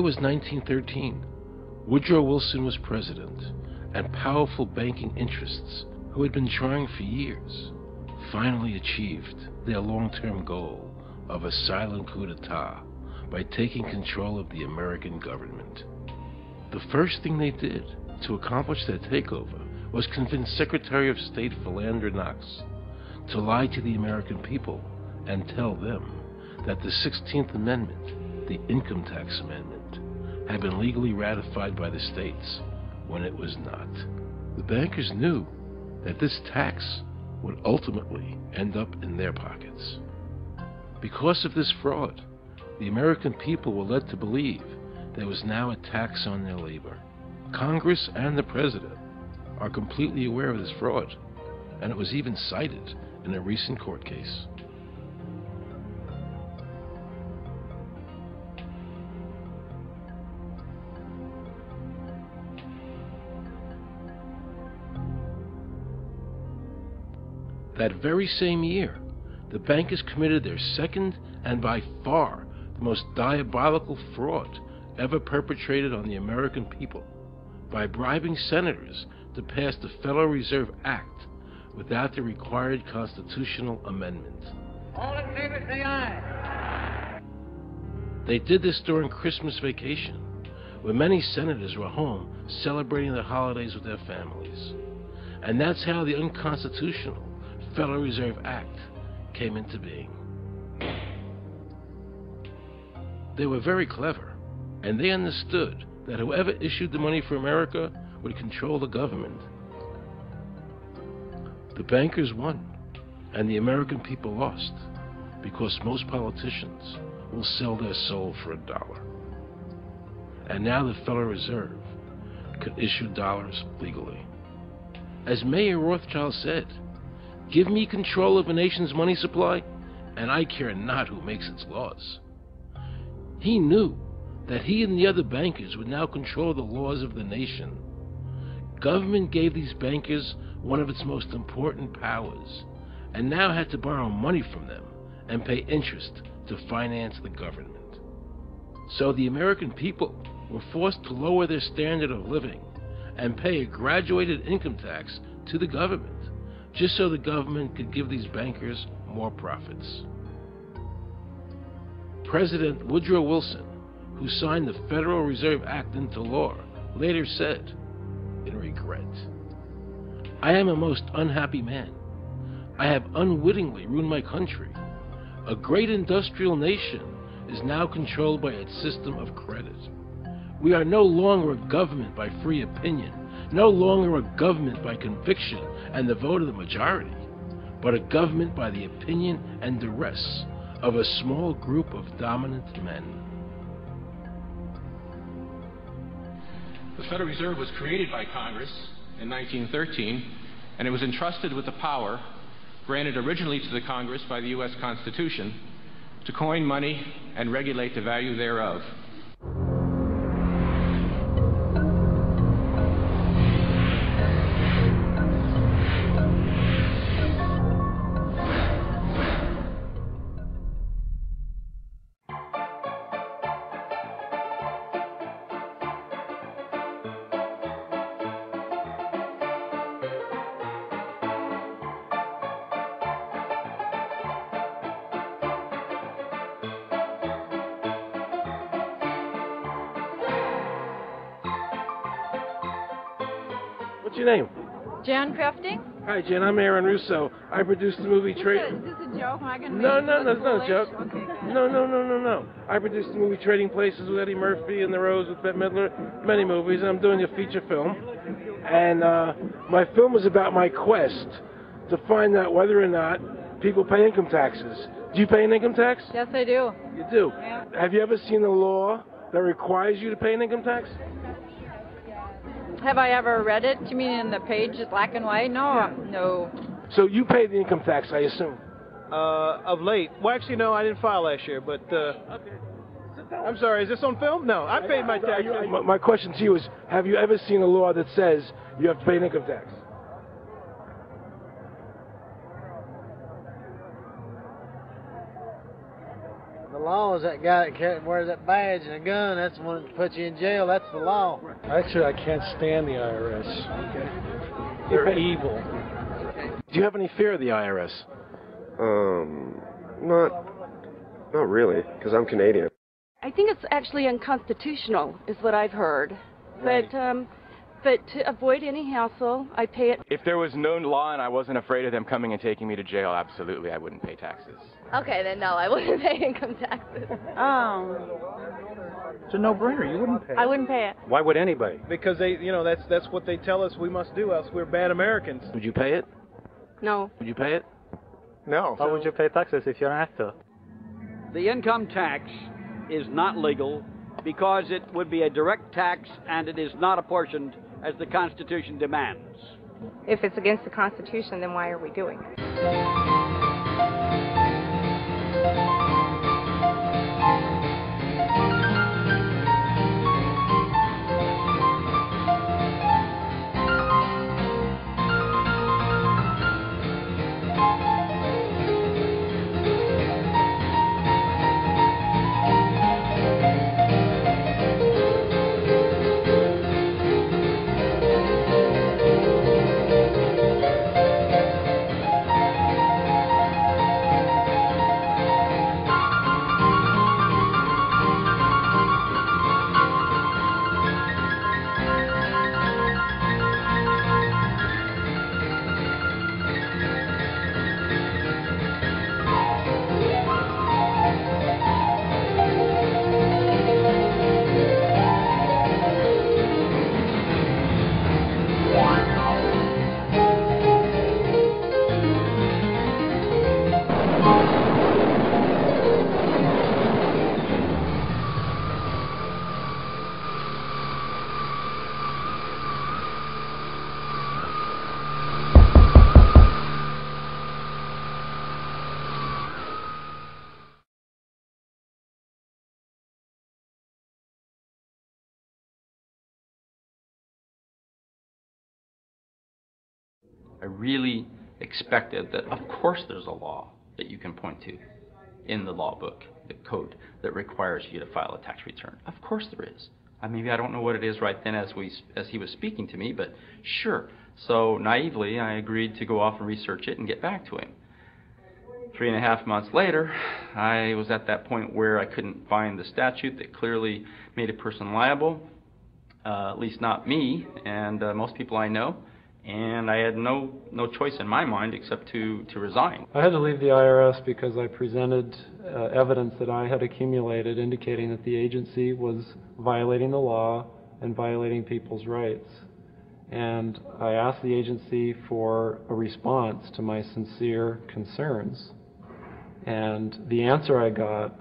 year was 1913. Woodrow Wilson was president, and powerful banking interests, who had been trying for years, finally achieved their long-term goal of a silent coup d'etat by taking control of the American government. The first thing they did to accomplish their takeover was convince Secretary of State Philander Knox to lie to the American people and tell them that the 16th Amendment, the Income Tax Amendment, had been legally ratified by the states when it was not. The bankers knew that this tax would ultimately end up in their pockets. Because of this fraud, the American people were led to believe there was now a tax on their labor. Congress and the President are completely aware of this fraud, and it was even cited in a recent court case. That very same year, the bankers committed their second and by far the most diabolical fraud ever perpetrated on the American people by bribing senators to pass the Federal Reserve Act without the required constitutional amendment. All in favor, say aye. They did this during Christmas vacation, when many senators were home celebrating the holidays with their families. And that's how the unconstitutional Federal Reserve Act came into being. They were very clever, and they understood that whoever issued the money for America would control the government. The bankers won, and the American people lost, because most politicians will sell their soul for $1. And now the Federal Reserve could issue dollars legally. As Mayor Rothschild said, "Give me control of a nation's money supply, and I care not who makes its laws." He knew that he and the other bankers would now control the laws of the nation. Government gave these bankers one of its most important powers, and now had to borrow money from them and pay interest to finance the government. So the American people were forced to lower their standard of living and pay a graduated income tax to the government, just so the government could give these bankers more profits. President Woodrow Wilson, who signed the Federal Reserve Act into law, later said, in regret, "I am a most unhappy man. I have unwittingly ruined my country. A great industrial nation is now controlled by its system of credit. We are no longer a government by free opinion, no longer a government by conviction and the vote of the majority, but a government by the opinion and duress of a small group of dominant men." The Federal Reserve was created by Congress in 1913, and it was entrusted with the power granted originally to the Congress by the U.S. Constitution to coin money and regulate the value thereof. What's your name? Jan Crafting? Hi, Jan. I'm Aaron Russo. I produced the movie Is this a joke? Am I going to No, it's not a joke. Okay. No. I produced the movie Trading Places with Eddie Murphy and The Rose with Bette Midler, many movies, and I'm doing a feature film. And my film is about my quest to find out whether or not people pay income taxes. Do you pay an income tax? Yes, I do. You do? Yeah. Have you ever seen a law that requires you to pay an income tax? Have I ever read it? You mean in the page, black and white? No, Yeah. no. So you pay the income tax, I assume? Of late. Well, actually, no, I didn't file last year, but, Okay. I'm sorry, is this on film? No, I paid my tax. My question to you is, have you ever seen a law that says you have to pay an income tax? law is that guy that wears that badge and a gun. That's the one that puts you in jail. That's the law. Actually, I can't stand the IRS. Okay. They're evil. Do you have any fear of the IRS? Not really, because I'm Canadian. I think it's actually unconstitutional, is what I've heard. Right. But to avoid any hassle, I pay it. If there was no law and I wasn't afraid of them coming and taking me to jail, absolutely, I wouldn't pay taxes. Okay, then no, I wouldn't pay income taxes. It's a no-brainer. You wouldn't pay it. I wouldn't pay it. Why would anybody? Because that's what they tell us we must do, else we're bad Americans. Would you pay it? No. Would you pay it? No. Why would you pay taxes if you're an actor? The income tax is not legal because it would be a direct tax and it is not apportioned as the Constitution demands. If it's against the Constitution, then why are we doing it? I really expected that, of course, there's a law that you can point to in the law book, the code, that requires you to file a tax return. Of course there is. Maybe I don't know what it is right then as he was speaking to me, but sure. So naively, I agreed to go off and research it and get back to him. 3.5 months later, I was at that point where I couldn't find the statute that clearly made a person liable, at least not me and most people I know. And I had no choice in my mind except to resign. I had to leave the IRS because I presented evidence that I had accumulated indicating that the agency was violating the law and violating people's rights. And I asked the agency for a response to my sincere concerns. And the answer I got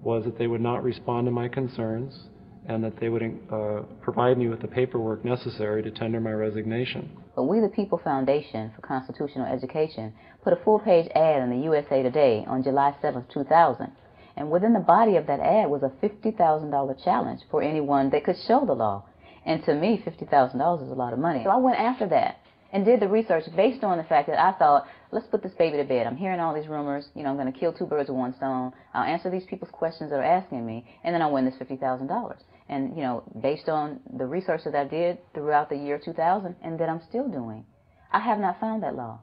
was that they would not respond to my concerns and that they would provide me with the paperwork necessary to tender my resignation. But We the People Foundation for Constitutional Education put a full-page ad in the USA Today on July 7, 2000. And within the body of that ad was a $50,000 challenge for anyone that could show the law. And to me, $50,000 is a lot of money. So I went after that and did the research based on the fact that I thought, let's put this baby to bed. I'm hearing all these rumors. I'm going to kill 2 birds with 1 stone. I'll answer these people's questions that are asking me, and then I'll win this $50,000. And, based on the research that I did throughout the year 2000 and that I'm still doing, I have not found that law.